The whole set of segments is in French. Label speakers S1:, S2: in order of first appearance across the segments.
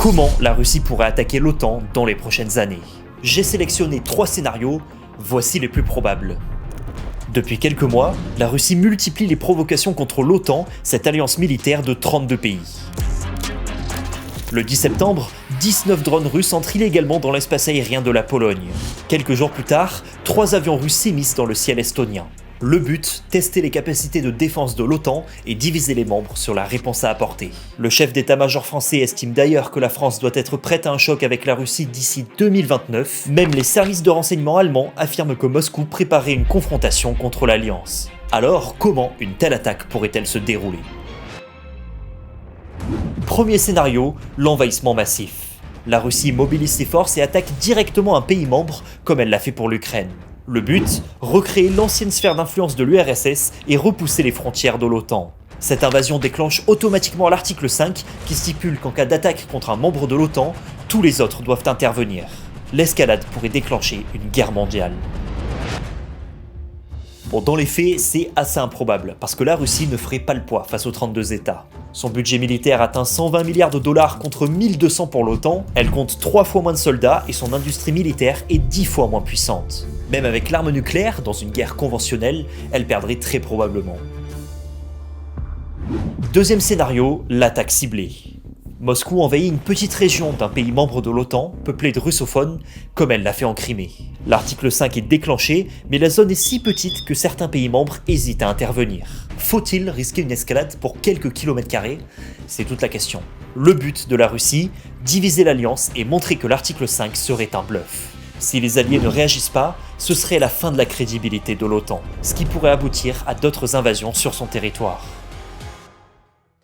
S1: Comment la Russie pourrait attaquer l'OTAN dans les prochaines années? J'ai sélectionné 3 scénarios, voici les plus probables. Depuis quelques mois, la Russie multiplie les provocations contre l'OTAN, cette alliance militaire de 32 pays. Le 10 septembre, 19 drones russes entrent illégalement dans l'espace aérien de la Pologne. Quelques jours plus tard, 3 avions russes s'immiscent dans le ciel estonien. Le but, tester les capacités de défense de l'OTAN et diviser les membres sur la réponse à apporter. Le chef d'état-major français estime d'ailleurs que la France doit être prête à un choc avec la Russie d'ici 2029. Même les services de renseignement allemands affirment que Moscou préparait une confrontation contre l'Alliance. Alors, comment une telle attaque pourrait-elle se dérouler? Premier scénario, l'envahissement massif. La Russie mobilise ses forces et attaque directement un pays membre comme elle l'a fait pour l'Ukraine. Le but, recréer l'ancienne sphère d'influence de l'URSS et repousser les frontières de l'OTAN. Cette invasion déclenche automatiquement l'article 5 qui stipule qu'en cas d'attaque contre un membre de l'OTAN, tous les autres doivent intervenir. L'escalade pourrait déclencher une guerre mondiale. Bon, dans les faits, c'est assez improbable, parce que la Russie ne ferait pas le poids face aux 32 États. Son budget militaire atteint 120 milliards de dollars contre 1200 pour l'OTAN, elle compte 3 fois moins de soldats et son industrie militaire est 10 fois moins puissante. Même avec l'arme nucléaire, dans une guerre conventionnelle, elle perdrait très probablement. Deuxième scénario, l'attaque ciblée. Moscou envahit une petite région d'un pays membre de l'OTAN, peuplée de russophones, comme elle l'a fait en Crimée. L'article 5 est déclenché, mais la zone est si petite que certains pays membres hésitent à intervenir. Faut-il risquer une escalade pour quelques kilomètres carrés? C'est toute la question. Le but de la Russie, diviser l'alliance et montrer que l'article 5 serait un bluff. Si les alliés ne réagissent pas, ce serait la fin de la crédibilité de l'OTAN, ce qui pourrait aboutir à d'autres invasions sur son territoire.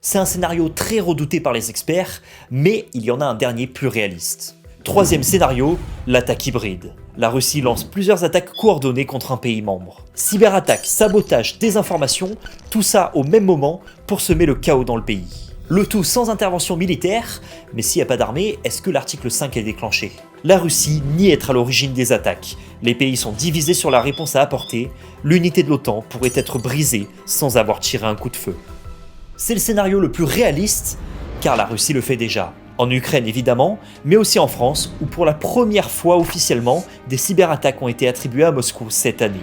S1: C'est un scénario très redouté par les experts, mais il y en a un dernier plus réaliste. Troisième scénario, l'attaque hybride. La Russie lance plusieurs attaques coordonnées contre un pays membre. Cyberattaque, sabotage, désinformation, tout ça au même moment pour semer le chaos dans le pays. Le tout sans intervention militaire, mais s'il n'y a pas d'armée, est-ce que l'article 5 est déclenché? La Russie nie être à l'origine des attaques. Les pays sont divisés sur la réponse à apporter, l'unité de l'OTAN pourrait être brisée sans avoir tiré un coup de feu. C'est le scénario le plus réaliste, car la Russie le fait déjà. En Ukraine évidemment, mais aussi en France, où pour la première fois officiellement, des cyberattaques ont été attribuées à Moscou cette année.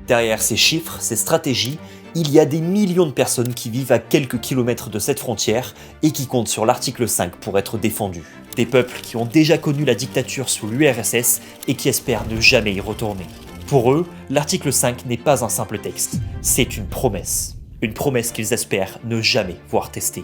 S1: Derrière ces chiffres, ces stratégies, il y a des millions de personnes qui vivent à quelques kilomètres de cette frontière et qui comptent sur l'article 5 pour être défendus. Des peuples qui ont déjà connu la dictature sous l'URSS et qui espèrent ne jamais y retourner. Pour eux, l'article 5 n'est pas un simple texte, c'est une promesse. Une promesse qu'ils espèrent ne jamais voir tester.